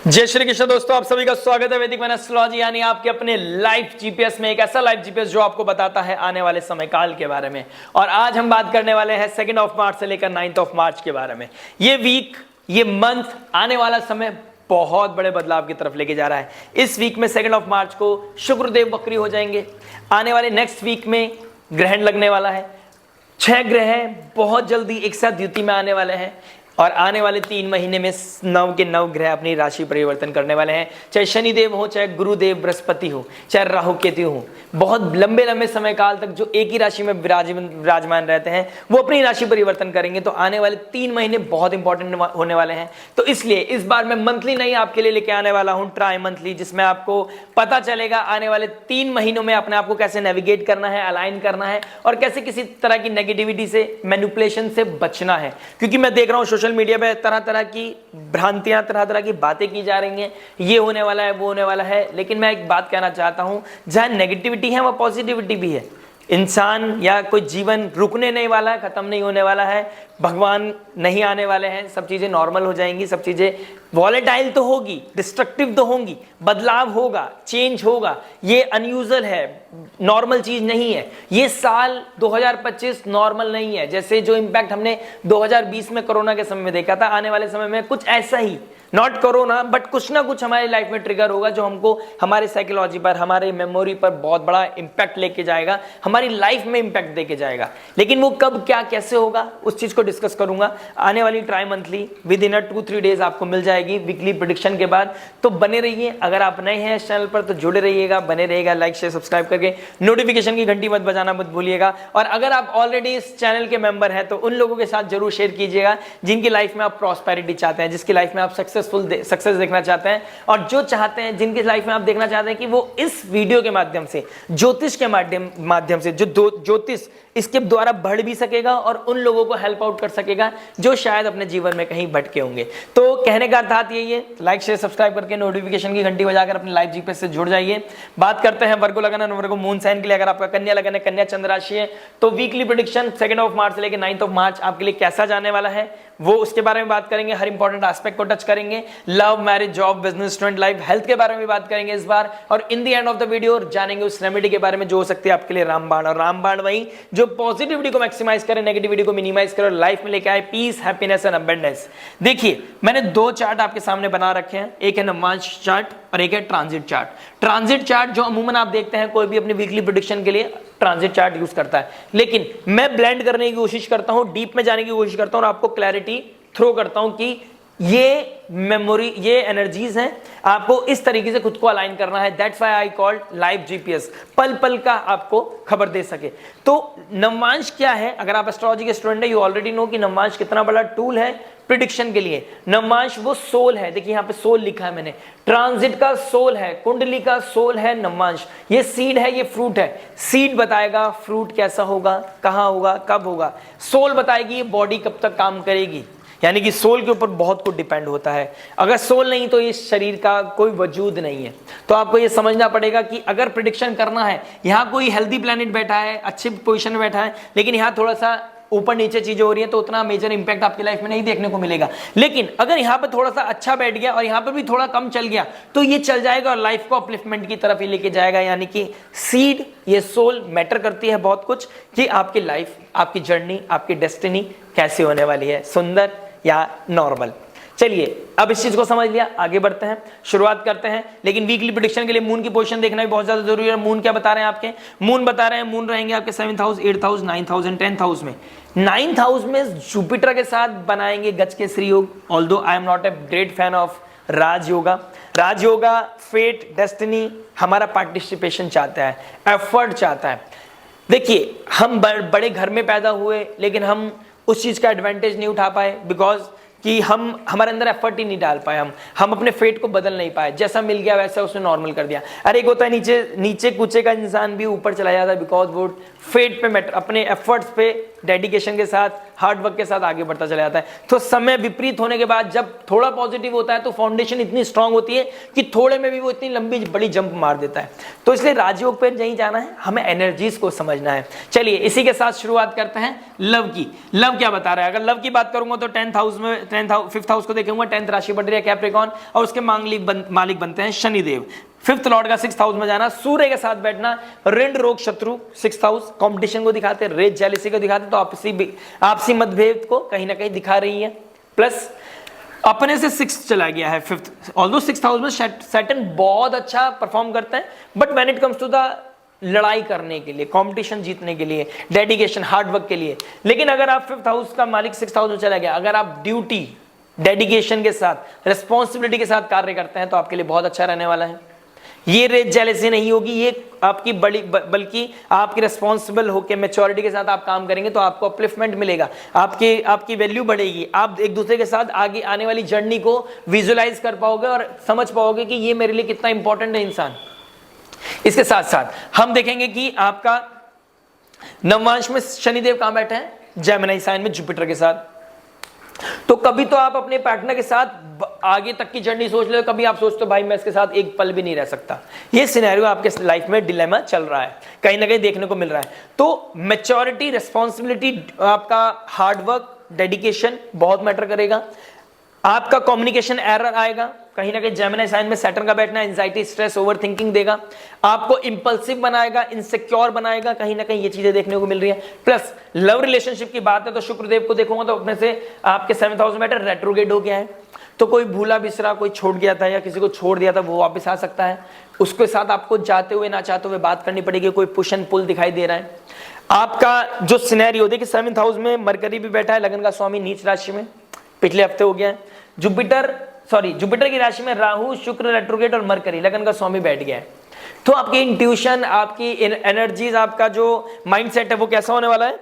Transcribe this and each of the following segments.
जय श्री कृष्ण दोस्तों, आप सभी का स्वागत है वैदिक एस्ट्रोलॉजी यानी आपके अपने लाइफ जीपीएस में। एक ऐसा लाइफ जीपीएस जो आपको बताता है आने वाले समय काल के बारे में। और आज हम बात करने वाले हैं 2 मार्च से लेकर 9 मार्च के बारे में। ये वीक, ये मंथ, आने वाला समय बहुत बड़े बदलाव की तरफ लेके जा रहा है। इस वीक में 2 मार्च को शुक्रदेव वक्री हो जाएंगे। आने वाले नेक्स्ट वीक में ग्रहण लगने वाला है। 6 ग्रह बहुत जल्दी एक साथ युति में आने वाले हैं और आने वाले 3 महीने में 9 के 9 ग्रह अपनी राशि परिवर्तन करने वाले हैं। चाहे शनिदेव हो, चाहे गुरुदेव बृहस्पति हो, चाहे राहु केतु हो, बहुत लंबे लंबे समय काल तक जो एक ही राशि में विराजमान रहते हैं वो अपनी राशि परिवर्तन करेंगे। तो आने वाले 3 महीने बहुत इंपॉर्टेंट होने वाले हैं। तो इसलिए इस बार मैं मंथली नहीं आपके लिए लेके आने वाला हूं, ट्राई मंथली, जिसमें आपको पता चलेगा आने वाले 3 महीनों में अपने आप को कैसे नेविगेट करना है, अलाइन करना है और कैसे किसी तरह की नेगेटिविटी से, मैनिपुलेशन से बचना है। क्योंकि मैं देख रहा हूं सोशल मीडिया पे तरह तरह की भ्रांतियां, तरह तरह की बातें की जा रही हैं, ये होने वाला है, वो होने वाला है। लेकिन मैं एक बात कहना चाहता हूं, जहां नेगेटिविटी है वहां पॉजिटिविटी भी है। इंसान या कोई जीवन रुकने नहीं वाला है, खत्म नहीं होने वाला है, भगवान नहीं आने वाले हैं, सब चीजें नॉर्मल हो जाएंगी, सब चीजें वॉलेटाइल तो होगी, डिस्ट्रक्टिव तो होंगी, बदलाव होगा, चेंज होगा। ये अनयूजुअल है, नॉर्मल चीज नहीं है। ये साल 2025 नॉर्मल नहीं है। जैसे जो इंपैक्ट हमने 2020 में कोरोना के समय में देखा था, आने वाले समय में कुछ ऐसा ही, नॉट कोरोना बट कुछ ना कुछ हमारी लाइफ में ट्रिगर होगा जो हमको हमारे साइकोलॉजी पर, हमारे मेमोरी पर बहुत बड़ा इंपैक्ट लेके जाएगा, हमारी लाइफ में इंपैक्ट देके जाएगा। लेकिन वो कब, क्या, कैसे होगा, उस चीज को डिस्कस करूंगा आने वाली try monthly with in 2-3 days आपको मिल जाएगी वीकली प्रेडिक्शन के बाद। तो बने रहिए। अगर आप नए हैं इस चैनल पर तो जुड़े रहिएगा, बने रहिएगा, लाइक शेयर सब्सक्राइब करके नोटिफिकेशन की घंटी मत बजाना मत भूलिएगा। और अगर आप ऑलरेडी इस चैनल के मेंबर हैं तो उन लोगों के साथ जरूर शेयर कीजिएगा जिनकी लाइफ में आप प्रॉस्पेरिटी चाहते हैं, जिसकी लाइफ में आप सक्सेस देखना चाहते हैं, और जो चाहते हैं, जिनकी लाइफ में आप देखना चाहते हैं कि वो इस वीडियो के माध्यम से, ज्योतिष के माध्यम से, जो ज्योतिष इसके द्वारा बढ़ भी सकेगा और उन लोगों को हेल्प आउट कर सकेगा जो शायद अपने जीवन में कहीं भटके होंगे। तो कहने का अर्थात यही है, लाइक शेयर सब्सक्राइब करके नोटिफिकेशन की घंटी बजाकर अपने लाइव जीपीएस से जुड़ जाइए। बात करते हैं वर्गो लगन, वर्गो मून साइन के लिए। अगर आपका कन्या लगन है, कन्या चंद्र राशि है, तो वीकली प्रेडिक्शन 2 मार्च से लेकर 9 मार्च आपके लिए कैसा जाने वाला है वो उसके बारे में बात करेंगे। हर इंपॉर्टेंट एस्पेक्ट को टच करेंगे। Love, marriage, job, business, student life, health के बारे में बात करेंगे इस बार। और in the end of the video जानेंगे उस रेमेडी के बारे में जो हो सकती है आपके लिए रामबाण। और रामबाण वही जो पॉजिटिविटी को मैक्सिमाइज करे, नेगेटिविटी को मिनिमाइज करे और लाइफ में लेके आए पीस, हैप्पीनेस एंड अबंडेंस। देखिए, मैंने 2 चार्ट आपके सामने बना रखे हैं, एक है नवमांश चार्ट और एक है ट्रांजिट चार्ट। ट्रांजिट चार्ट जो अमूमन आप देखते हैं कोई भी अपनी वीकली प्रेडिक्शन के लिए ट्रांजिट चार्ट यूज करता है, लेकिन मैं ब्लेंड करने की कोशिश करता हूं, डीप में जाने की कोशिश करता हूं और आपको क्लैरिटी थ्रो करता हूं कि ये मेमोरी, ये एनर्जीज हैं, आपको इस तरीके से खुद को अलाइन करना है। That's why I called live GPS, पल पल का आपको खबर दे सके। तो नवमांश क्या है? अगर आप एस्ट्रोलॉजी के स्टूडेंट हैं, यू ऑलरेडी नो कि नवमांश कितना बड़ा टूल है प्रिडिक्शन के लिए। नवमांश वो सोल है, देखिए यहाँ पे सोल लिखा है मैंने, ट्रांजिट का सोल है, कुंडली का सोल है नवमांश। ये सीड है, ये फ्रूट है। सीड बताएगा फ्रूट कैसा होगा, कहाँ होगा, कब होगा। सोल बताएगी बॉडी कब तक काम करेगी, यानी कि सोल के ऊपर बहुत कुछ डिपेंड होता है। अगर सोल नहीं तो इस शरीर का कोई वजूद नहीं है। तो आपको ये समझना पड़ेगा कि अगर प्रिडिक्शन करना है, यहाँ कोई हेल्दी प्लैनेट बैठा है, अच्छी पोजीशन में बैठा है, लेकिन यहाँ थोड़ा सा ऊपर नीचे चीजें हो रही है, तो उतना मेजर इंपैक्ट आपकी लाइफ में नहीं देखने को मिलेगा। लेकिन अगर यहाँ पे थोड़ा सा अच्छा बैठ गया और यहाँ पे भी थोड़ा कम चल गया तो ये चल जाएगा और लाइफ को अपलिफ्टमेंट की तरफ ही लेके जाएगा। यानी कि सीड, ये सोल मैटर करती है बहुत कुछ कि आपकी लाइफ, आपकी जर्नी, आपकी डेस्टिनी कैसे होने वाली है, सुंदर या नॉर्मल। चलिए, अब इस चीज को समझ लिया, आगे बढ़ते हैं, शुरुआत करते हैं। लेकिन वीकली प्रेडिक्शन के लिए मून की पोजीशन देखना भी बहुत ज्यादा जरूरी है। मून क्या बता रहे हैं आपके? मून बता रहे हैं, मून रहेंगे आपके 7th house, 8th house, 9th house and 10th house में। 9th हाउस में जुपिटर के साथ बनाएंगे गज के श्री योग। Although I am not a great fan of Rajyoga. Rajyoga fate, destiny, हमारा पार्टिसिपेशन चाहता है, एफर्ट चाहता है। देखिए, हम बड़े घर में पैदा हुए लेकिन हम उस चीज का एडवांटेज नहीं उठा पाए, बिकॉज कि हम हमारे अंदर एफर्ट ही नहीं डाल पाए। हम अपने फेट को बदल नहीं पाए, जैसा मिल गया वैसा उसने नॉर्मल कर दिया। अरे एक होता है नीचे कूचे का इंसान भी ऊपर चला जाता है, बिकॉज वो फेट पे मैटर, अपने एफर्ट्स पे डेडिकेशन के साथ हार्ड वर्क के साथ आगे बढ़ता चला जाता है। तो समय विपरीत होने के बाद जब थोड़ा पॉजिटिव होता है तो फाउंडेशन इतनी स्ट्रांग होती है कि थोड़े में भी वो इतनी लंबी बड़ी जंप मार देता है। तो इसलिए राजयोग पे नहीं जाना है, हमें एनर्जीज को समझना है। चलिए इसी के साथ शुरुआत करते हैं लव की। लव क्या बता रहा है? अगर लव की बात करूंगा तो 10th हाउस में 5th हाउस को देखूंगा, 10th राशि बढ़ रही है कैप्रिकॉर्न, और उसके मालिक बनते हैं शनिदेव। 5th लॉर्ड का 6th हाउस में जाना, सूर्य के साथ बैठना, ऋण रोग शत्रु 6th हाउस कंपटीशन को दिखाते हैं, रेज जेलिसी को दिखाते हैं, तो आपसी मतभेद को कहीं ना कहीं दिखा रही है। प्लस अपने से 6th चला गया है 5th, ऑल्दो 6th हाउस में सैटर्न बहुत अच्छा परफॉर्म करते हैं, but when it comes to the लड़ाई करने के लिए, कंपटीशन जीतने के लिए, डेडिकेशन हार्ड वर्क के लिए। लेकिन अगर आप 5th हाउस का मालिक 6th हाउस में चला गया, अगर आप ड्यूटी डेडिकेशन के साथ रिस्पॉन्सिबिलिटी के साथ कार्य करते हैं तो आपके लिए बहुत अच्छा रहने वाला है। ये रेज जेलसी नहीं होगी, ये आपकी बल्कि आपकी रिस्पॉन्सिबल होकर मैच्योरिटी के साथ आप काम करेंगे तो आपको अपलिफ्टमेंट मिलेगा, आपकी वैल्यू बढ़ेगी, आप एक दूसरे के साथ आगे आने वाली जर्नी को विजुलाइज कर पाओगे और समझ पाओगे कि ये मेरे लिए कितना इंपॉर्टेंट है इंसान। इसके साथ साथ हम देखेंगे कि आपका नवमांश में शनिदेव कहां बैठे हैं? जेमिनी साइन में जुपिटर के साथ। तो कभी तो आप अपने पार्टनर के साथ आगे तक की जर्नी सोच लो, कभी आप सोचते हो भाई मैं इसके साथ एक पल भी नहीं रह सकता। ये सिनेरियो आपके लाइफ में डिलेमा चल रहा है, कहीं ना कहीं देखने को मिल रहा है। तो मैच्योरिटी, रिस्पॉन्सिबिलिटी, आपका हार्डवर्क, डेडिकेशन बहुत मैटर करेगा। आपका कम्युनिकेशन एरर आएगा, कहीं ना कहीं जेमिनी साइन में सैटर्न का बैठना एंजाइटी, स्ट्रेस, ओवर थिंकिंग देगा, आपको इंपल्सिव बनाएगा, इनसिक्योर बनाएगा, कहीं ना कहीं ये चीजें देखने को मिल रही है। प्लस लव रिलेशनशिप की बात है तो शुक्रदेव को देखूंगा तो अपने से आपके 7th हाउस में बैठे रेट्रोग्रेड हो गया है, तो कोई भूला बिसरा, कोई छोड़ गया था या किसी को छोड़ दिया था वो वापस आ सकता है, उसके साथ आपको जाते हुए ना चाहते हुए बात करनी पड़ेगी, कोई पुश एंड पुल दिखाई दे रहा है। आपका जो सिनेरियो देखिए 7th हाउस में मरकरी भी बैठा है, लगन का स्वामी नीच राशि में पिछले हफ्ते हो गया है। जुपिटर की राशि में राहु, शुक्र रेट्रोग्रेड और मरकरी लगन का स्वामी बैठ गया है। तो आपकी इंट्यूशन, आपकी एनर्जीज, आपका जो माइंडसेट है वो कैसा होने वाला है?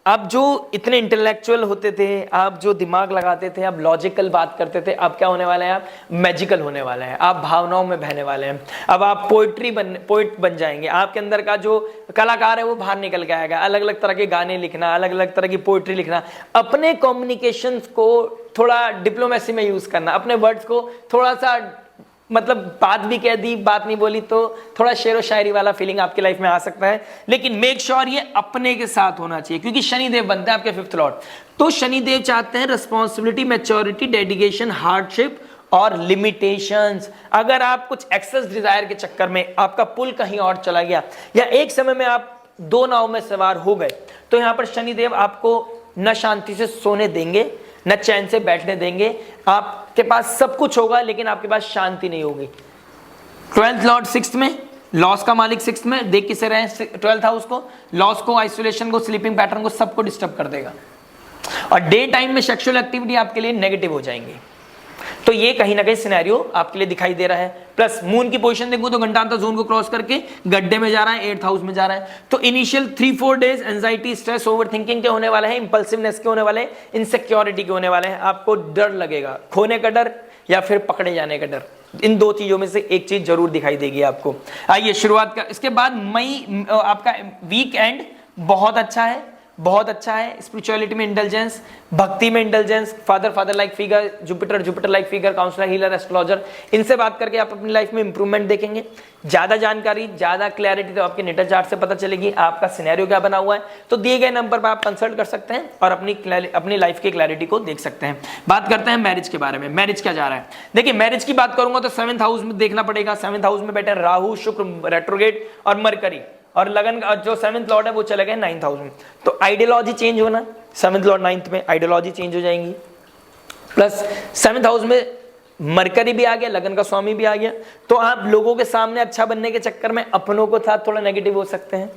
आप जो इतने इंटेलेक्चुअल होते थे, आप जो दिमाग लगाते थे, आप लॉजिकल बात करते थे, अब क्या होने वाला है? आप मैजिकल होने वाले हैं, आप भावनाओं में बहने वाले हैं। अब आप पोइट बन जाएंगे, आपके अंदर का जो कलाकार है वो बाहर निकल के आएगा। अलग अलग तरह के गाने लिखना, अलग अलग तरह की पोइट्री लिखना, अपने कम्युनिकेशन को थोड़ा डिप्लोमेसी में यूज करना, अपने वर्ड्स को थोड़ा सा मतलब बात भी कह दी, बात नहीं बोली तो थोड़ा शेरो शायरी वाला फीलिंग आपकी लाइफ में आ सकता है। लेकिन मेक श्योर ये अपने के साथ होना चाहिए, क्योंकि शनिदेव बनते हैं आपके 5th लॉर्ड। तो शनिदेव चाहते हैं रिस्पॉन्सिबिलिटी, मैच्योरिटी, डेडिकेशन, हार्डशिप और लिमिटेशंस। अगर आप कुछ एक्सेस डिजायर के चक्कर में आपका पुल कहीं और चला गया या एक समय में आप 2 नाव में सवार हो गए, तो यहां पर शनिदेव आपको न शांति से सोने देंगे, न चैन से बैठने देंगे। आपके पास सब कुछ होगा लेकिन आपके पास शांति नहीं होगी। 12th लॉर्ड 6th में, लॉस का मालिक 6th में, देख किसे रहे 12th हाउस को, लॉस को, आइसोलेशन को, स्लीपिंग पैटर्न को, सबको डिस्टर्ब कर देगा। और डे टाइम में सेक्सुअल एक्टिविटी आपके लिए नेगेटिव हो जाएंगी। तो ये कहीं ना कहीं सिनेरियो आपके लिए दिखाई दे रहा है। प्लस मून की पोजीशन देखूं तो घंटांतर जोन को क्रॉस करके गड्ढे में जा रहा है, 8th हाउस में जा रहा है। तो initial 3-4 days anxiety, stress, over thinking के होने वाले हैं, इंपल्सिवनेस के होने वाले हैं, इनसिक्योरिटी के होने वाले हैं। आपको डर लगेगा, खोने का डर या फिर पकड़े जाने का डर, इन 2 चीजों में से एक चीज जरूर दिखाई देगी आपको। आइए शुरुआत का, इसके बाद मई आपका वीक एंड बहुत अच्छा है, बहुत अच्छा है। स्पिरिचुअलिटी में इंटेलिजेंस, भक्ति में intelligence, father like figure, Jupiter like figure, counsellor, healer, astrologer, इनसे बात करके आप अपनी लाइफ में इंप्रूवमेंट देखेंगे। ज्यादा जानकारी, ज्यादा क्लैरिटी तो आपके नेटल चार्ट से पता चलेगी, आपका सिनेरियो क्या बना हुआ है। तो दिए गए नंबर पर आप कंसल्ट कर सकते हैं और अपनी लाइफ की क्लैरिटी को देख सकते हैं। बात करते हैं मैरिज के बारे में, मैरिज क्या जा रहा है। देखिए मैरिज की बात करूंगा तो 7th हाउस में देखना पड़ेगा। 7th हाउस में बैठे राहु, शुक्र रेट्रोग्रेड और मरकरी, और लगन जो 7th लॉर्ड है वो चले गए 9th हाउस में। तो आइडियोलॉजी चेंज होना, 7th लॉर्ड 9th में, आइडियोलॉजी चेंज हो जाएंगी। प्लस 7th हाउस में मरकरी भी आ गया, लगन का स्वामी भी आ गया। तो आप लोगों के सामने अच्छा बनने के चक्कर में अपनों को साथ थोड़ा नेगेटिव हो सकते हैं।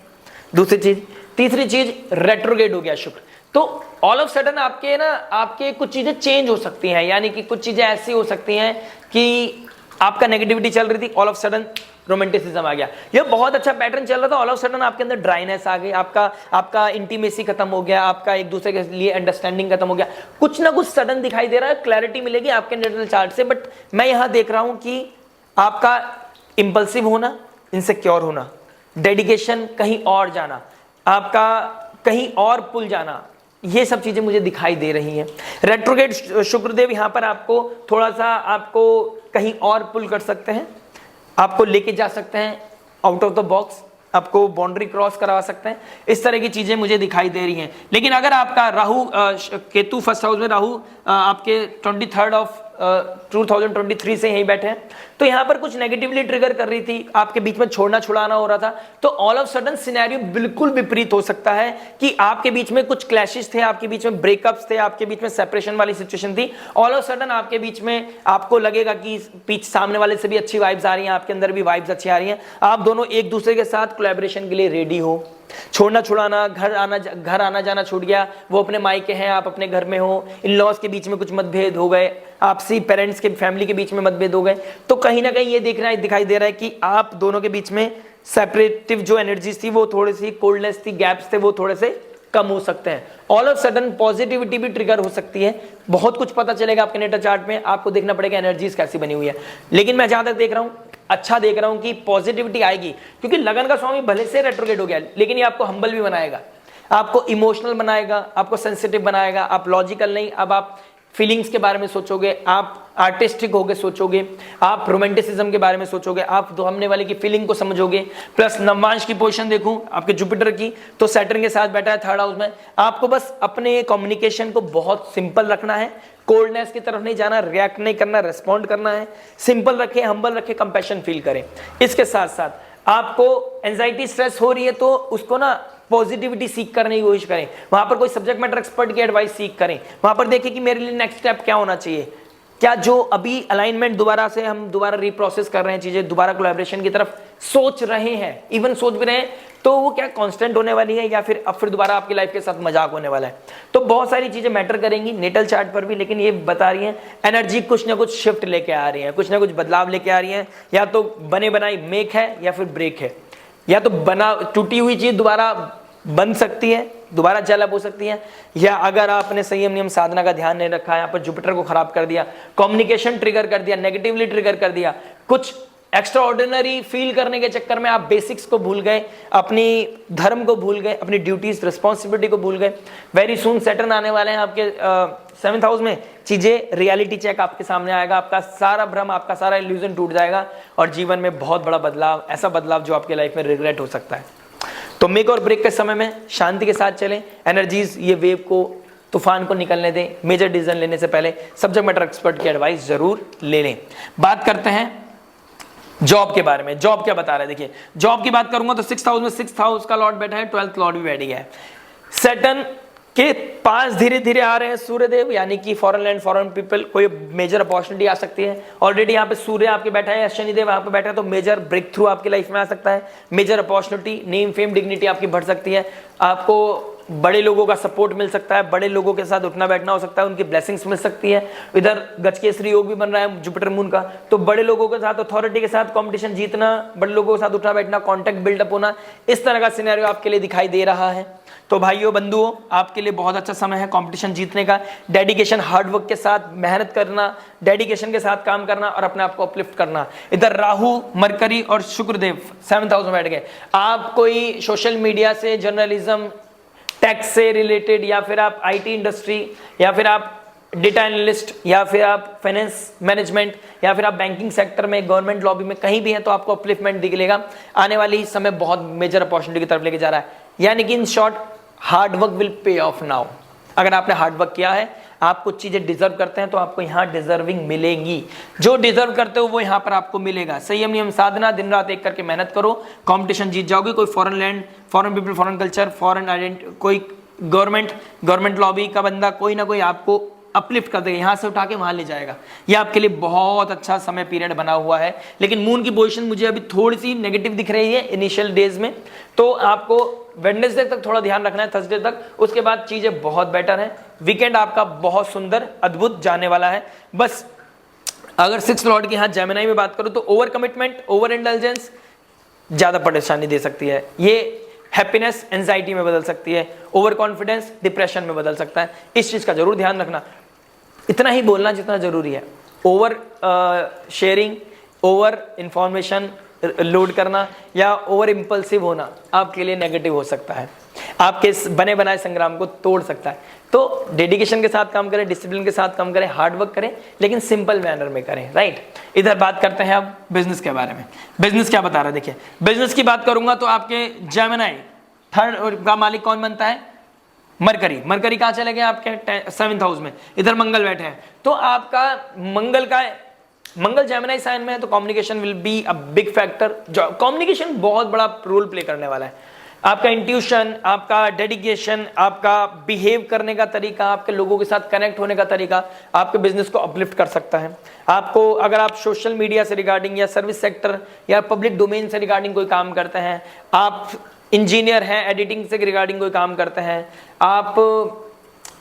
दूसरी चीज, तीसरी चीज रेट्रोग्रेड हो गया शुक्र। तो ऑल ऑफ सडन आपके कुछ चीजें चेंज हो सकती हैं, यानी कि कुछ चीजें ऐसी हो सकती हैं कि आपका नेगेटिविटी चल रही थी, ऑल ऑफ सडन रोमांटिसिज्म आ गया। ये बहुत अच्छा पैटर्न चल रहा था, ऑल ऑफ सडन आपके अंदर ड्राइनेस आ गई, आपका इंटीमेसी खत्म हो गया, आपका एक दूसरे के लिए अंडरस्टैंडिंग खत्म हो गया। कुछ ना कुछ सडन दिखाई दे रहा है, क्लैरिटी मिलेगी आपके नेटल चार्ट से। बट मैं यहां देख रहा हूं कि आपका इंपल्सिव होना, इनसिक्योर होना, डेडिकेशन कहीं और जाना, आपका कहीं और पुल जाना, ये सब चीजें मुझे दिखाई दे रही हैं। रेट्रोग्रेड शुक्रदेव यहां पर आपको थोड़ा सा आपको कहीं और पुल कर सकते हैं, आपको लेके जा सकते हैं आउट ऑफ द बॉक्स, आपको बाउंड्री क्रॉस करवा सकते हैं। इस तरह की चीजें मुझे दिखाई दे रही हैं। लेकिन अगर आपका राहु केतु फर्स्ट हाउस में, राहु आपके 23 ऑफ 2023 से यहीं बैठे हैं, तो यहां पर कुछ नेगेटिवली ट्रिगर कर रही थी, आपके बीच में छोड़ना छुड़ाना हो रहा था, तो ऑल ऑफ सडन सिनेरियो बिल्कुल विपरीत हो सकता है कि आपके बीच में कुछ क्लैशेस थे, आपके बीच में ब्रेकअप्स थे, आपके बीच में सेपरेशन वाली सिचुएशन थी। ऑल ऑफ सडन आपके बीच में आपको लगेगा कि पीछे सामने वाले से भी अच्छी वाइब्स आ रही हैं, आपके अंदर भी वाइब्स अच्छी आ रही हैं, आप दोनों एक दूसरे के साथ कोलैबोरेशन के लिए रेडी हो। छोड़ना छुड़ाना, घर आना जाना छूट गया, वो अपने मायके हैं, आप अपने घर में हो, इन लॉज के बीच में कुछ मतभेद हो गए, आपसी पेरेंट्स के फैमिली के बीच में मतभेद हो गए, तो कहीं ना कहीं ये दिखाई दे रहा है कि आप दोनों के बीच में सेपरेटिव जो एनर्जीज थी, वो थोड़ी सी कोल्डनेस थी, गैप्स थे, वो थोड़े से कम हो सकते हैं। ऑल ऑफ सडन पॉजिटिविटी भी ट्रिगर हो सकती है, बहुत कुछ पता चलेगा आपके नेटर चार्ट में, आपको देखना पड़ेगा एनर्जीज कैसी बनी हुई है। लेकिन मैं जहां तक देख रहा हूं, अच्छा देख रहा हूं कि पॉजिटिविटी आएगी, क्योंकि लगन का स्वामी भले से रेट्रोग्रेड हो गया, लेकिन ये आपको हम्बल भी बनाएगा, आपको इमोशनल बनाएगा, आपको सेंसिटिव बनाएगा। आप लॉजिकल नहीं, अब आप फीलिंग्स के बारे में सोचोगे, आप आर्टिस्टिक होके सोचोगे, आप रोमांटिसिज्म के बारे में सोचोगे, आप सामने वाले की फीलिंग को समझोगे। प्लस नवमांश की पोजीशन देखूं आपके जुपिटर की, तो सैटर्न के साथ बैठा है 3rd हाउस में। आपको बस अपने कम्युनिकेशन को बहुत सिंपल रखना है, कोल्डनेस की तरफ नहीं जाना, रिएक्ट नहीं करना, रेस्पॉन्ड करना है। सिंपल रखें, हम्बल रखें, कंपैशन फील करें। इसके साथ साथ आपको एंजाइटी स्ट्रेस हो रही है तो उसको ना पॉजिटिविटी सीख करने की कोशिश करें, वहां पर कोई सब्जेक्ट मैटर एक्सपर्ट की एडवाइस सीख करें, वहां पर देखें कि मेरे लिए नेक्स्ट स्टेप क्या होना चाहिए, क्या जो अभी अलाइनमेंट दोबारा से हम दोबारा रिप्रोसेस कर रहे हैं, चीजें दोबारा कोलैबोरेशन की तरफ सोच रहे हैं, इवन सोच भी रहे हैं, तो वो क्या कांस्टेंट होने वाली है या फिर अब फिर दोबारा आपकी लाइफ के साथ मजाक होने वाला है। तो बहुत सारी चीजें मैटर करेंगी नेटल चार्ट पर भी, लेकिन ये बता रही है एनर्जी कुछ ना कुछ शिफ्ट लेके आ रही है, कुछ ना कुछ बदलाव लेके आ रही है, या तो बने बनाई मेक है या फिर ब्रेक है, या तो बना टूटी हुई चीज दोबारा बन सकती है, दोबारा डेवलप हो सकती है, या अगर आपने संयम नियम साधना का ध्यान नहीं रखा, यहाँ पर जुपिटर को खराब कर दिया, कम्युनिकेशन ट्रिगर कर दिया, नेगेटिवली ट्रिगर कर दिया, कुछ एक्स्ट्रा ऑर्डिनरी फील करने के चक्कर में आप बेसिक्स को भूल गए, अपनी धर्म को भूल गए, अपनी ड्यूटीज रिस्पॉन्सिबिलिटी को भूल गए। वेरी सून सैटर्न आने वाले हैं आपके 7th हाउस में, चीजें रियलिटी चेक आपके सामने आएगा, आपका सारा भ्रम, आपका सारा इल्यूजन टूट जाएगा और जीवन में बहुत बड़ा बदलाव, ऐसा बदलाव जो आपके लाइफ में रिग्रेट हो सकता है। तो मेक और ब्रेक के समय में शांति के साथ चलें, एनर्जीज ये वेव को, तूफान को निकलने दें, मेजर डिसीजन लेने से पहले सब्जेक्ट मैटर एक्सपर्ट की एडवाइस जरूर ले लें। बात करते हैं जॉब के बारे में। जॉब क्या बता रहा है, देखिए जॉब की बात करूंगा तो 6th हाउस में 6th हाउस का लॉर्ड बैठा है, 12th लॉर्ड भी बैठ गया है। सैटर्न के पास धीरे धीरे आ रहे हैं सूर्यदेव, यानी कि फॉरेन लैंड, फॉरेन पीपल, कोई मेजर अपॉर्चुनिटी आ सकती है। ऑलरेडी यहाँ पे सूर्य आपके बैठा है, शनिदेव यहाँ पे बैठा है, तो मेजर ब्रेक थ्रू आपकी लाइफ में आ सकता है, major opportunity, name fame dignity आपकी बढ़ सकती है, आपको बड़े लोगों का सपोर्ट मिल सकता है, बड़े लोगों के साथ उठना बैठना हो सकता है, उनकी ब्लेसिंग्स मिल सकती है। इधर गजकेसरी योग भी बन रहा है जुपिटर मून का, तो बड़े लोगों के साथ, अथॉरिटी के साथ कंपटीशन जीतना, बड़े लोगों के साथ उठना बैठना, कॉन्टैक्ट बिल्डअप होना, इस तरह का सिनेरियो आपके लिए दिखाई दे रहा है। तो भाइयों बंधुओं, आपके लिए बहुत अच्छा समय है कंपटीशन जीतने का। डेडिकेशन, हार्ड वर्क के साथ मेहनत करना, डेडिकेशन के साथ काम करना और अपने आप को अपलिफ्ट करना। इधर राहु, मरकरी और शुक्रदेव 7th हाउस में बैठ गए। आप कोई सोशल मीडिया से, जर्नलिज्म, टैक्स से रिलेटेड, या फिर आप आईटी इंडस्ट्री, या फिर आप डेटा एनालिस्ट, या फिर आप फाइनेंस मैनेजमेंट, या फिर आप बैंकिंग सेक्टर में, गवर्नमेंट लॉबी में कहीं भी है, तो आपको अपलिफ्टमेंट दिखेगा। आने वाली समय बहुत मेजर अपॉर्चुनिटी की तरफ लेके जा रहा है, यानी कि in short hard work will pay of now. अगर आपने हार्ड वर्क किया है, आप कुछ चीजें डिजर्व करते हैं, तो आपको यहाँ डिजर्विंग मिलेंगी। जो डिजर्व करते हो वो यहाँ पर आपको मिलेगा। संयम नियम साधना, दिन रात एक करके मेहनत करो, कंपटीशन जीत जाओगे। कोई foreign land, foreign people, foreign culture, foreign identity, कोई गवर्नमेंट लॉबी का बंदा, कोई ना कोई आपको अपलिफ्ट कर देगा, यहाँ से उठा के वहां ले जाएगा। ये आपके लिए बहुत अच्छा समय पीरियड बना हुआ है। लेकिन मून की पोजीशन मुझे अभी थोड़ी सी नेगेटिव दिख रही है इनिशियल डेज में, तो आपको वेडनेसडे तक थोड़ा ध्यान रखना है, थर्सडे तक, उसके बाद चीजें बहुत बेटर हैं। वीकेंड आपका बहुत सुंदर, अद्भुत जाने वाला है। बस अगर 6th लॉर्ड की यहाँ जेमिनी में बात करूं तो ओवर कमिटमेंट, ओवर इंटेलिजेंस ज्यादा परेशानी दे सकती है। ये हैप्पीनेस एंजाइटी में बदल सकती है, ओवर कॉन्फिडेंस डिप्रेशन में बदल सकता है। इस चीज का जरूर ध्यान रखना। इतना ही बोलना जितना जरूरी है। Over sharing, over information, load करना या ओवर इम्पल्सिव होना आपके लिए नेगेटिव हो सकता है, आपके इस बने बनाए संग्राम को तोड़ सकता है। तो डेडिकेशन के साथ काम करें, डिसिप्लिन के साथ काम करें, हार्ड वर्क करें, लेकिन सिंपल मैनर में करें, राइट। इधर बात करते हैं अब बिजनेस के बारे में। बिजनेस क्या बता रहा है, देखिए बिजनेस की बात करूंगा तो आपके जेमिनी थर्ड का मालिक कौन बनता है, मरकरी। मरकरी कहाँ चले गए, आपके 7th हाउस में, इधर मंगल बैठे हैं। तो आपका मंगल जेमिनी साइन में है, तो communication will be a big factor. Communication बहुत बड़ा रोल प्ले करने वाला है। आपका इंट्यूशन, आपका डेडिकेशन, आपका बिहेव करने का तरीका, आपके लोगों के साथ कनेक्ट होने का तरीका आपके बिजनेस को अपलिफ्ट कर सकता है। आपको अगर आप सोशल मीडिया से रिगार्डिंग या सर्विस सेक्टर या पब्लिक डोमेन से रिगार्डिंग कोई काम करते हैं, आप इंजीनियर हैं, एडिटिंग से रिगार्डिंग कोई काम करते हैं, आप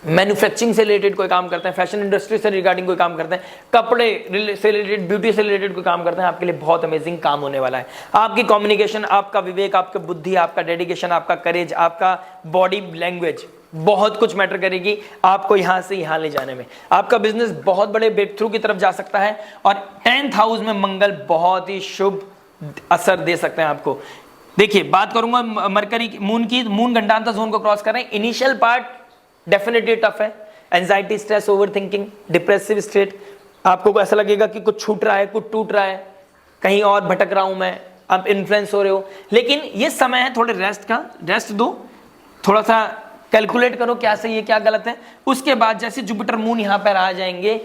मैन्युफैक्चरिंग से रिलेटेड कोई काम करते हैं, फैशन इंडस्ट्री से रिगार्डिंग कोई काम करते हैं, कपड़े से रिलेटेड, ब्यूटी से रिलेटेड कोई काम करते हैं, आपके लिए बहुत अमेजिंग काम होने वाला है। आपकी कम्युनिकेशन, आपका विवेक, आपकी बुद्धि, आपका डेडिकेशन, आपका करेज, आपका बॉडी लैंग्वेज बहुत कुछ मैटर करेगी आपको यहां से यहां ले जाने में। आपका बिजनेस बहुत बड़े ब्रेक थ्रू की तरफ जा सकता है। और 10th हाउस में मंगल बहुत ही शुभ असर दे सकते हैं आपको। देखिए बात करूंगा मरकरी मून की, मून गंडांतर जोन को क्रॉस कर रहे हैं। इनिशियल पार्ट डेफिनेटली टफ है, anxiety, stress, over thinking, depressive state, आपको ऐसा लगेगा कि कुछ छूट रहा है, कुछ टूट रहा है, कहीं और भटक रहा हूं मैं, आप इन्फ्लुएंस हो रहे हो। लेकिन ये समय है थोड़े रेस्ट का, रेस्ट दो, थोड़ा सा कैलकुलेट करो क्या सही है क्या गलत है। उसके बाद जैसे जुपिटर मून यहां पर आ जाएंगे,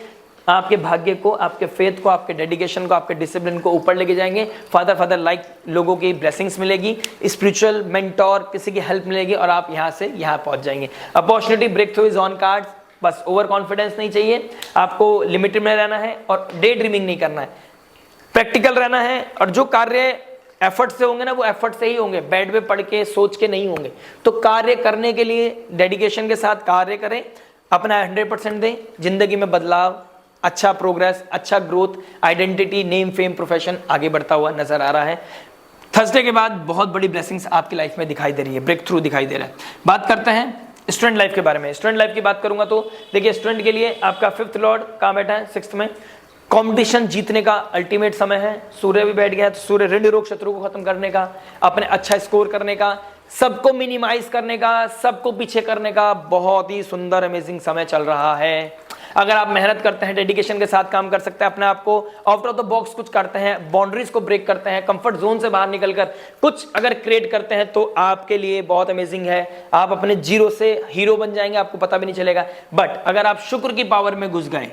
आपके भाग्य को, आपके फेथ को, आपके डेडिकेशन को, आपके डिसिप्लिन को ऊपर लेके जाएंगे। फादर लाइक लोगों की ब्लेसिंग्स मिलेगी, स्पिरिचुअल मेंटोर, किसी की हेल्प मिलेगी और आप यहां से यहां पहुंच जाएंगे। Opportunity breakthrough is on cards. बस ओवर कॉन्फिडेंस नहीं चाहिए, आपको लिमिटेड में रहना है और डे ड्रीमिंग नहीं करना है, प्रैक्टिकल रहना है। और जो कार्य एफर्ट से होंगे ना, वो एफर्ट से ही होंगे, बेड पे पढ़ के सोच के नहीं होंगे। तो कार्य करने के लिए डेडिकेशन के साथ कार्य करें, अपना 100% दें। जिंदगी में बदलाव, अच्छा प्रोग्रेस, अच्छा growth, identity, name, fame, profession आगे बढ़ता हुआ नजर आ रहा है। थर्सडे के बाद बहुत बड़ी ब्लेसिंग्स आपकी लाइफ में दिखाई दे रही है, ब्रेक थ्रू दिखाई दे रहा है। बात करते हैं स्टूडेंट लाइफ के बारे में। स्टूडेंट लाइफ की बात करूंगा तो देखिए स्टूडेंट के लिए आपका 5th लॉर्ड कहाँ बैठा है, 6th में। कंपटीशन जीतने का अल्टीमेट समय है। सूर्य भी बैठ गया है, तो सूर्य ऋण रोग शत्रु को खत्म करने का, अपने अच्छा स्कोर करने का, सबको मिनिमाइज करने का, सबको पीछे करने का बहुत ही सुंदर अमेजिंग समय चल रहा है। अगर आप मेहनत करते हैं, डेडिकेशन के साथ काम कर सकते हैं, अपने आप को आउट ऑफ द बॉक्स कुछ करते हैं, बाउंड्रीज को ब्रेक करते हैं, कंफर्ट जोन से बाहर निकलकर कुछ अगर क्रिएट करते हैं तो आपके लिए बहुत अमेजिंग है। आप अपने जीरो से हीरो बन जाएंगे, आपको पता भी नहीं चलेगा। बट अगर आप शुक्र की पावर में घुस गए,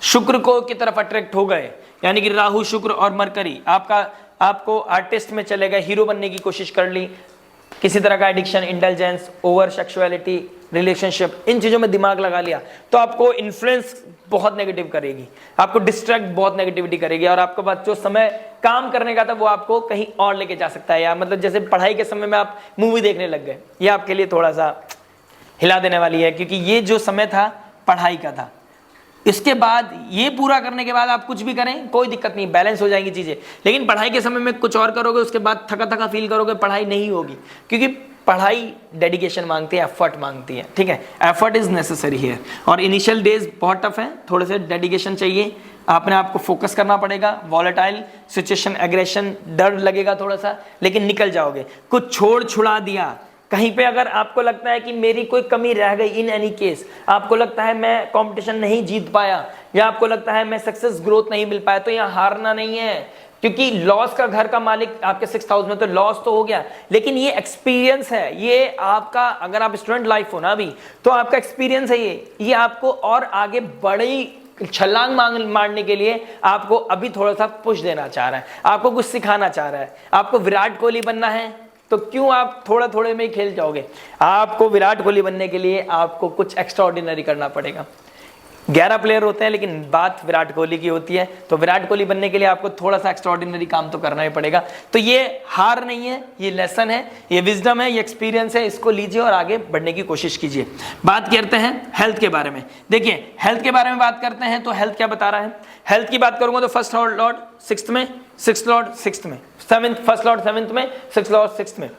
शुक्र को की तरफ अट्रैक्ट हो गए, यानी कि राहु, शुक्र और मरकरी आपको आर्टिस्ट में चले गए, हीरो बनने की कोशिश कर ली, किसी तरह का addiction, intelligence, over sexuality, relationship, इन चीजों में दिमाग लगा लिया तो आपको इन्फ्लुएंस बहुत नेगेटिव करेगी, आपको डिस्ट्रैक्ट बहुत नेगेटिविटी करेगी और आपके पास जो समय काम करने का था वो आपको कहीं और लेके जा सकता है। या मतलब जैसे पढ़ाई के समय में आप मूवी देखने लग गए, ये आपके लिए थोड़ा सा हिला देने वाली है, क्योंकि ये जो समय था पढ़ाई का था। इसके बाद ये पूरा करने के बाद आप कुछ भी करें कोई दिक्कत नहीं, बैलेंस हो जाएंगी चीजें। लेकिन पढ़ाई के समय में कुछ और करोगे, उसके बाद थका थका फील करोगे, पढ़ाई नहीं होगी, क्योंकि पढ़ाई डेडिकेशन मांगती है, एफर्ट मांगती है, ठीक है। Effort is necessary here. और इनिशियल डेज बहुत टफ है, थोड़े से डेडिकेशन चाहिए, अपने आप को फोकस करना पड़ेगा। वॉलेटाइल सिचुएशन, एग्रेशन, डर लगेगा थोड़ा सा, लेकिन निकल जाओगे। कुछ छोड़ छुड़ा दिया कहीं पे, अगर आपको लगता है कि मेरी कोई कमी रह गई, इन एनी केस आपको लगता है मैं कंपटीशन नहीं जीत पाया, या आपको लगता है मैं सक्सेस ग्रोथ नहीं मिल पाया, तो यहाँ हारना नहीं है, क्योंकि लॉस का घर का मालिक आपके 6th हाउस में, तो लॉस तो हो गया, लेकिन ये एक्सपीरियंस है, ये आपका, अगर आप स्टूडेंट लाइफ हो ना अभी, तो आपका एक्सपीरियंस है ये आपको और आगे बड़ी छलांग मारने के लिए आपको अभी थोड़ा सा पुश देना चाह रहा है, आपको कुछ सिखाना चाह रहा है। आपको विराट कोहली बनना है तो क्यों आप थोड़ा थोड़े में ही खेल जाओगे? आपको विराट कोहली बनने के लिए आपको कुछ एक्स्ट्रा ऑर्डिनरी करना पड़ेगा। 11 प्लेयर होते हैं, लेकिन बात विराट कोहली की होती है, तो विराट कोहली बनने के लिए आपको थोड़ा सा एक्स्ट्रा ऑर्डिनरी काम तो करना ही पड़ेगा। तो ये हार नहीं है, ये लेसन है, ये विजडम है, ये एक्सपीरियंस है, इसको लीजिए और आगे बढ़ने की कोशिश कीजिए। बात करते हैं हेल्थ के बारे में। देखिए हेल्थ के बारे में बात करते हैं तो हेल्थ क्या बता रहा है। हेल्थ की बात करूंगा तो 1st लॉर्ड 6th में, सिक्स्थ लॉर्ड सिक्स्थ में, सेवंथ, फर्स्ट लॉर्ड सेवंथ में, सिक्स्थ लॉर्ड सिक्स्थ में।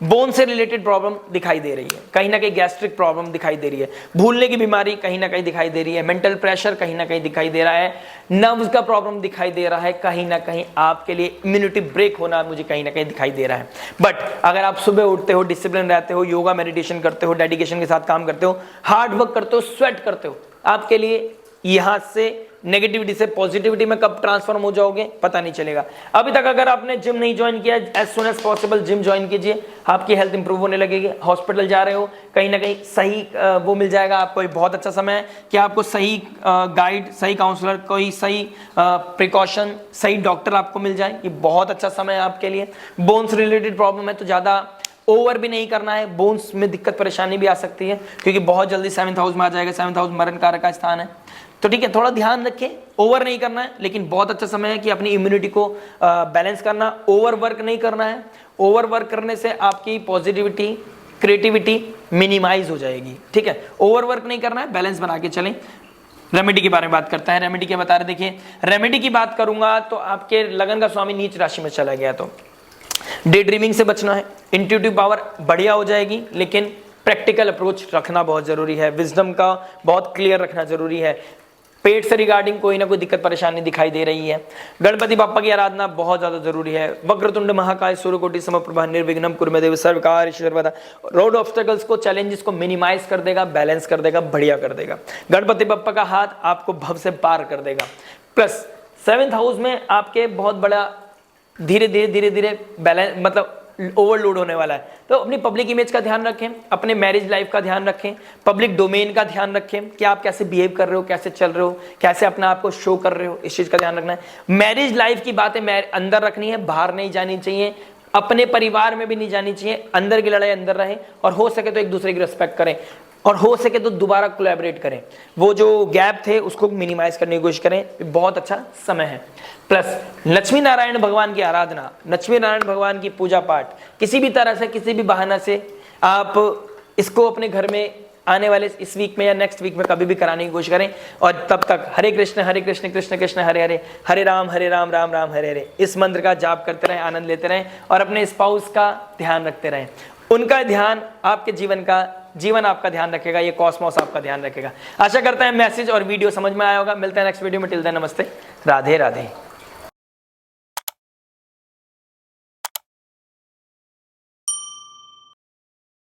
बोन से रिलेटेड प्रॉब्लम दिखाई दे रही है, कहीं ना कहीं गैस्ट्रिक प्रॉब्लम दिखाई दे रही है, भूलने की बीमारी कहीं ना कहीं दिखाई दे रही है, मेंटल प्रेशर कहीं ना कहीं दिखाई दे रहा है, नर्व्स का प्रॉब्लम दिखाई दे रहा है, कहीं ना कहीं आपके लिए इम्यूनिटी ब्रेक होना मुझे कहीं ना कहीं दिखाई दे रहा है। बट अगर आप सुबह उठते हो, डिसिप्लिन रहते हो, योगा मेडिटेशन करते हो, डेडिकेशन के साथ काम करते हो, हार्ड वर्क करते हो, स्वेट करते हो, आपके लिए यहां से नेगेटिविटी से पॉजिटिविटी में कब ट्रांसफॉर्म हो जाओगे पता नहीं चलेगा। अभी तक अगर आपने जिम नहीं ज्वाइन किया, as soon as possible gym join कीजिए, आपकी हेल्थ इंप्रूव होने लगेगी। हॉस्पिटल जा रहे हो, कहीं ना कहीं सही वो मिल जाएगा आपको, एक बहुत अच्छा समय है कि आपको सही गाइड, सही काउंसलर, कोई सही प्रिकॉशन, सही डॉक्टर आपको मिल जाए, ये बहुत अच्छा समय है आपके लिए। बोन्स रिलेटेड प्रॉब्लम है तो ज़्यादा ओवर भी नहीं करना है, बोन्स में दिक्कत परेशानी भी आ सकती है क्योंकि बहुत जल्दी 7th हाउस में आ जाएगा, 7th हाउस मरण कारक का स्थान है। तो ठीक है, थोड़ा ध्यान रखें, ओवर नहीं करना है, लेकिन बहुत अच्छा समय है कि अपनी इम्यूनिटी को बैलेंस करना, ओवर वर्क नहीं करना है। ओवर वर्क करने से आपकी पॉजिटिविटी, क्रिएटिविटी मिनिमाइज हो जाएगी। ठीक है, ओवर वर्क नहीं करना है, बैलेंस बना के चलें। रेमेडी के बारे में बात करता है, रेमेडी क्या बता रहे, देखिए रेमेडी की बात करूंगा तो आपके लगन का स्वामी नीच राशि में चला गया तो डे ड्रीमिंग से बचना है, इंट्यूटिव पावर बढ़िया हो जाएगी, लेकिन प्रैक्टिकल अप्रोच रखना बहुत जरूरी है, विजडम का बहुत क्लियर रखना जरूरी है। पेट से रिगार्डिंग कोई ना कोई दिक्कत परेशानी दिखाई दे रही है। गणपति बाप्पा की आराधना बहुत ज्यादा जरूरी है। वक्रतुंड महाकाय सूर्यकोटि समप्रभा निर्विघ्नं कुरु देव सर्वकार्य सर्वदा। रोड ऑब्स्टेकल्स को, चैलेंजेस को मिनिमाइज कर देगा, बैलेंस कर देगा, बढ़िया कर देगा। गणपति बाप्पा का हाथ आपको भव से पार कर देगा। प्लस 7th हाउस में आपके बहुत बड़ा धीरे धीरे बैलेंस, मतलब ओवरलोड होने वाला है। तो अपनी पब्लिक इमेज का ध्यान रखें, अपने मैरिज लाइफ का ध्यान रखें, पब्लिक डोमेन का ध्यान रखें कि आप कैसे बिहेव कर रहे हो, कैसे चल रहे हो, कैसे अपना आप को शो कर रहे हो, इस चीज का ध्यान रखना है। मैरिज लाइफ की बातें अंदर रखनी है, बाहर नहीं जानी चाहिए, अपने परिवार में भी नहीं जानी चाहिए, अंदर की लड़ाई अंदर रहे और हो सके तो एक दूसरे की रिस्पेक्ट करें और हो सके तो दोबारा कोलैबोरेट करें, वो जो गैप थे उसको मिनिमाइज करने की कोशिश करें। बहुत अच्छा समय है। प्लस लक्ष्मी नारायण भगवान की आराधना, लक्ष्मी नारायण भगवान की पूजा पाठ, किसी भी तरह से, किसी भी बहाना से आप इसको अपने घर में आने वाले इस वीक में या नेक्स्ट वीक में कभी भी कराने की कोशिश करें। और तब तक हरे कृष्ण कृष्ण कृष्ण हरे हरे, हरे राम राम राम हरे हरे, इस मंत्र का जाप करते रहें, आनंद लेते रहें और अपने स्पाउस का ध्यान रखते रहें। उनका ध्यान आपके जीवन आपका ध्यान रखेगा, ये कॉस्मोस आपका ध्यान रखेगा। आशा करता है मैसेज और वीडियो समझ में आया होगा। मिलते हैं नेक्स्ट वीडियो में। टिल देन नमस्ते, राधे राधे।